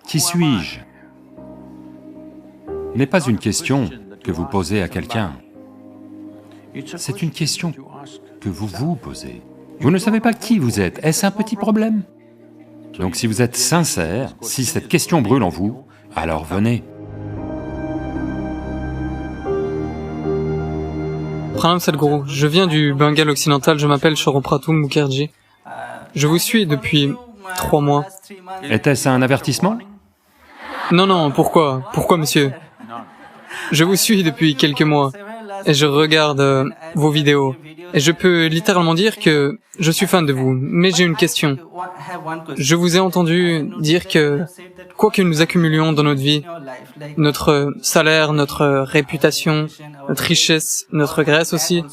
Qui suis-je n'est pas une question que vous posez à quelqu'un, c'est une question que vous vous posez. Vous ne savez pas qui vous êtes, est-ce un petit problème? Donc si vous êtes sincère, si cette question brûle en vous, alors venez. Pranam Sadhguru, je viens du Bengale occidental, je m'appelle Shoropratu Mukherjee. Je vous suis depuis 3 mois. Était-ce un avertissement? Non, pourquoi? Pourquoi, monsieur? Je vous suis depuis quelques mois, et je regarde vos vidéos, et je peux littéralement dire que je suis fan de vous, mais j'ai une question. Je vous ai entendu dire que, quoi que nous accumulions dans notre vie, notre salaire, notre réputation, notre richesse, notre graisse aussi,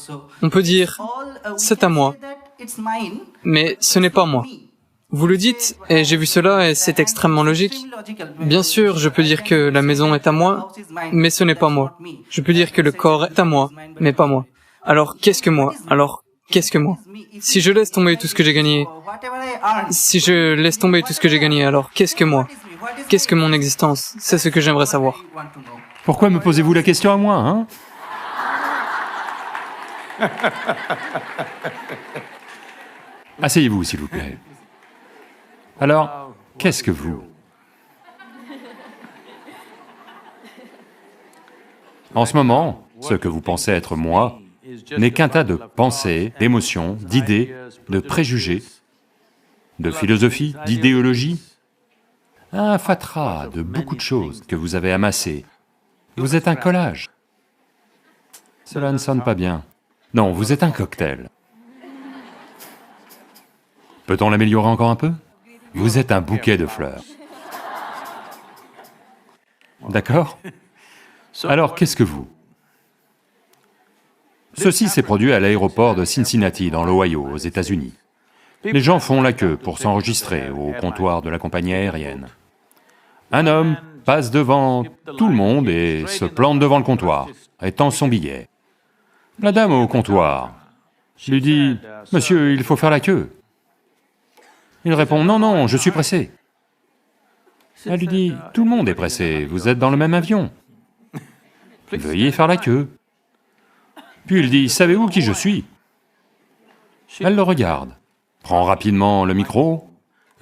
on peut dire « c'est à moi », mais ce n'est pas moi. Vous le dites, et j'ai vu cela, et c'est extrêmement logique. Bien sûr, je peux dire que la maison est à moi, mais ce n'est pas moi. Je peux dire que le corps est à moi, mais pas moi. Alors, qu'est-ce que moi? Alors, qu'est-ce que moi? Si je laisse tomber tout ce que j'ai gagné, alors qu'est-ce que moi? Qu'est-ce que mon existence? C'est ce que j'aimerais savoir. Pourquoi me posez-vous la question à moi, hein? Asseyez-vous, s'il vous plaît. Alors, qu'est-ce que vous? En ce moment, ce que vous pensez être moi n'est qu'un tas de pensées, d'émotions, d'idées, de préjugés, de philosophie, d'idéologie, un fatras de beaucoup de choses que vous avez amassées. Vous êtes un collage. Cela ne sonne pas bien. Non, vous êtes un cocktail. Peut-on l'améliorer encore un peu? Vous êtes un bouquet de fleurs. D'accord? Alors, qu'est-ce que vous? Ceci s'est produit à l'aéroport de Cincinnati, dans l'Ohio, aux États-Unis. Les gens font la queue pour s'enregistrer au comptoir de la compagnie aérienne. Un homme passe devant tout le monde et se plante devant le comptoir, et tend son billet. La dame au comptoir lui dit, « Monsieur, il faut faire la queue. » Il répond, « Non, je suis pressé. » Elle lui dit, « Tout le monde est pressé, vous êtes dans le même avion. Veuillez faire la queue. » Puis il dit, « Savez-vous qui je suis ?» Elle le regarde, prend rapidement le micro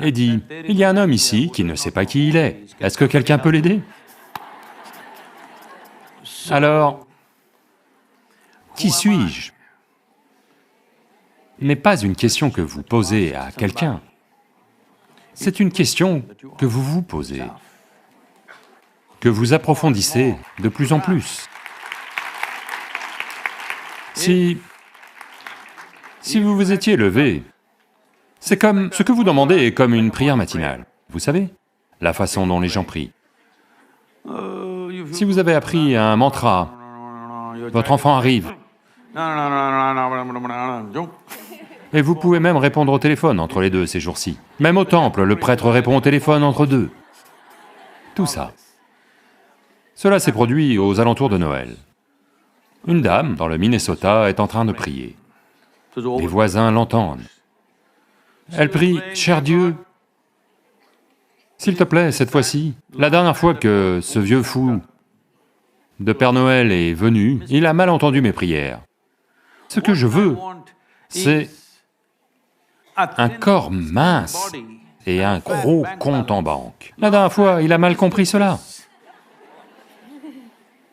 et dit, « Il y a un homme ici qui ne sait pas qui il est. Est-ce que quelqu'un peut l'aider ?» Alors, qui suis-je n'est pas une question que vous posez à quelqu'un, c'est une question que vous vous posez, que vous approfondissez de plus en plus. Si vous vous étiez levé, c'est comme, ce que vous demandez est comme une prière matinale, vous savez, la façon dont les gens prient. Si vous avez appris un mantra, votre enfant arrive, et vous pouvez même répondre au téléphone entre les deux ces jours-ci. Même au temple, le prêtre répond au téléphone entre deux. Tout ça. Cela s'est produit aux alentours de Noël. Une dame, dans le Minnesota, est en train de prier. Les voisins l'entendent. Elle prie, « Cher Dieu, s'il te plaît, cette fois-ci, la dernière fois que ce vieux fou de Père Noël est venu, il a mal entendu mes prières. Ce que je veux, c'est un corps mince et un gros compte en banque. La dernière fois, il a mal compris cela.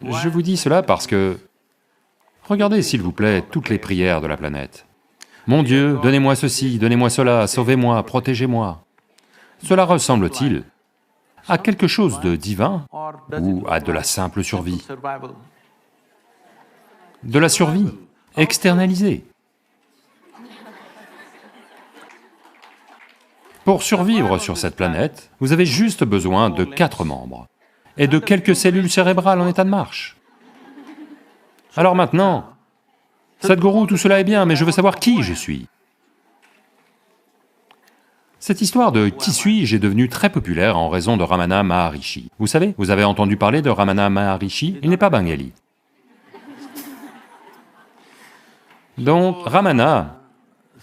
Je vous dis cela parce que, regardez s'il vous plaît toutes les prières de la planète. Mon Dieu, donnez-moi ceci, donnez-moi cela, sauvez-moi, protégez-moi. Cela ressemble-t-il à quelque chose de divin ou à de la simple survie? De la survie, externalisée. Pour survivre sur cette planète, vous avez juste besoin de 4 membres et de quelques cellules cérébrales en état de marche. Alors maintenant, Sadhguru, tout cela est bien, mais je veux savoir qui je suis. Cette histoire de « qui suis-je » est devenue très populaire en raison de Ramana Maharishi. Vous savez, vous avez entendu parler de Ramana Maharishi, il n'est pas bengali. Donc Ramana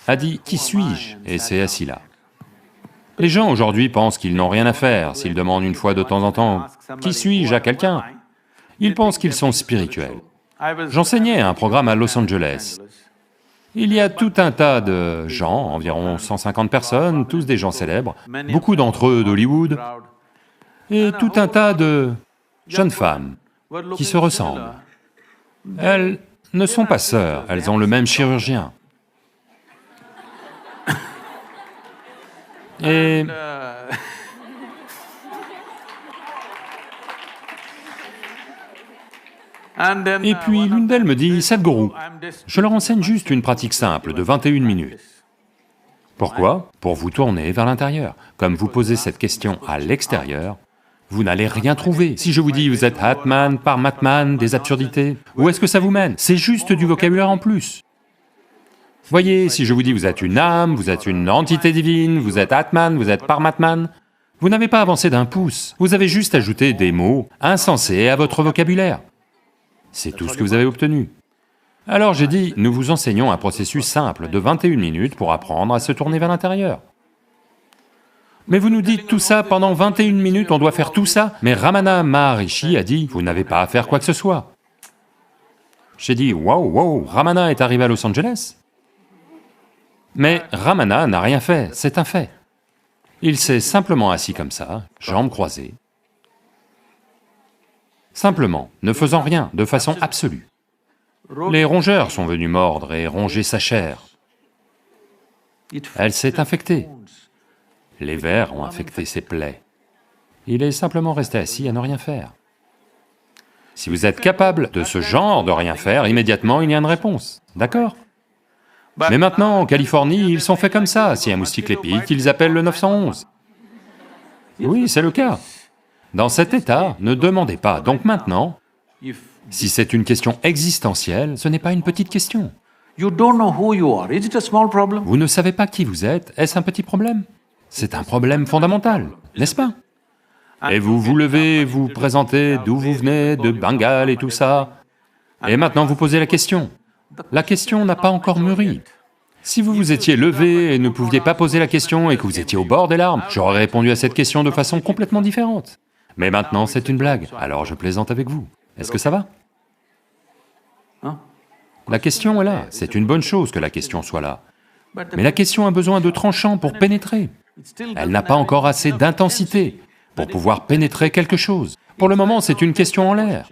a dit « qui suis-je » et s'est assis là. Les gens aujourd'hui pensent qu'ils n'ont rien à faire s'ils demandent une fois de temps en temps « Qui suis-je » à quelqu'un. Ils pensent qu'ils sont spirituels. J'enseignais un programme à Los Angeles. Il y a tout un tas de gens, environ 150 personnes, tous des gens célèbres, beaucoup d'entre eux d'Hollywood, et tout un tas de jeunes femmes qui se ressemblent. Elles ne sont pas sœurs, elles ont le même chirurgien. Et puis l'une d'elles me dit, « Sadhguru, je leur enseigne juste une pratique simple de 21 minutes. » Pourquoi? Pour vous tourner vers l'intérieur. Comme vous posez cette question à l'extérieur, vous n'allez rien trouver. Si je vous dis, vous êtes Atman, Paramatman, des absurdités, où est-ce que ça vous mène? C'est juste du vocabulaire en plus. Voyez, si je vous dis, vous êtes une âme, vous êtes une entité divine, vous êtes Atman, vous êtes Paramatman, vous n'avez pas avancé d'un pouce, vous avez juste ajouté des mots insensés à votre vocabulaire. C'est tout ce que vous avez obtenu. Alors j'ai dit, nous vous enseignons un processus simple de 21 minutes pour apprendre à se tourner vers l'intérieur. Mais vous nous dites tout ça, pendant 21 minutes on doit faire tout ça, mais Ramana Maharishi a dit, vous n'avez pas à faire quoi que ce soit. J'ai dit, wow, Ramana est arrivé à Los Angeles? Mais Ramana n'a rien fait, c'est un fait. Il s'est simplement assis comme ça, jambes croisées, simplement, ne faisant rien, de façon absolue. Les rongeurs sont venus mordre et ronger sa chair. Elle s'est infectée. Les vers ont infecté ses plaies. Il est simplement resté assis à ne rien faire. Si vous êtes capable de ce genre de rien faire, immédiatement il y a une réponse, d'accord? Mais maintenant, en Californie, ils sont faits comme ça, si un moustique les pique, ils appellent le 911. Oui, c'est le cas. Dans cet état, ne demandez pas. Donc maintenant, si c'est une question existentielle, ce n'est pas une petite question. Vous ne savez pas qui vous êtes, est-ce un petit problème? C'est un problème fondamental, n'est-ce pas? Et vous vous levez, vous présentez d'où vous venez, de Bengale et tout ça, et maintenant vous posez la question. La question n'a pas encore mûri. Si vous vous étiez levé et ne pouviez pas poser la question et que vous étiez au bord des larmes, j'aurais répondu à cette question de façon complètement différente. Mais maintenant c'est une blague, alors je plaisante avec vous. Est-ce que ça va? La question est là, c'est une bonne chose que la question soit là. Mais la question a besoin de tranchants pour pénétrer. Elle n'a pas encore assez d'intensité pour pouvoir pénétrer quelque chose. Pour le moment, c'est une question en l'air.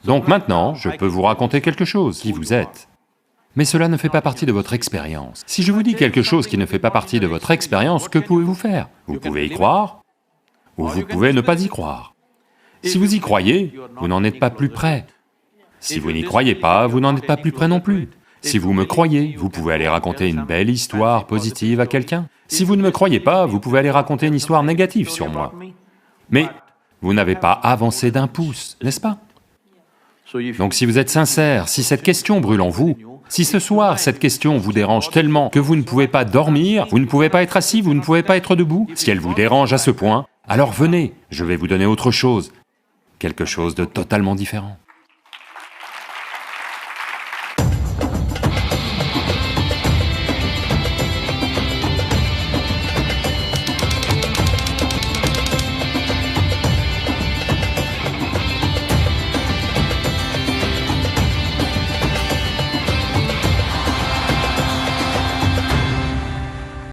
Donc maintenant, je peux vous raconter quelque chose, qui vous êtes. Mais cela ne fait pas partie de votre expérience. Si je vous dis quelque chose qui ne fait pas partie de votre expérience, que pouvez-vous faire? Vous pouvez y croire, ou vous pouvez ne pas y croire. Si vous y croyez, vous n'en êtes pas plus près. Si vous n'y croyez pas, vous n'en êtes pas plus près non plus. Si vous me croyez, vous pouvez aller raconter une belle histoire positive à quelqu'un. Si vous ne me croyez pas, vous pouvez aller raconter une histoire négative sur moi. Mais vous n'avez pas avancé d'un pouce, n'est-ce pas? Donc si vous êtes sincère, si cette question brûle en vous, si ce soir cette question vous dérange tellement que vous ne pouvez pas dormir, vous ne pouvez pas être assis, vous ne pouvez pas être debout, si elle vous dérange à ce point, alors venez, je vais vous donner autre chose, quelque chose de totalement différent.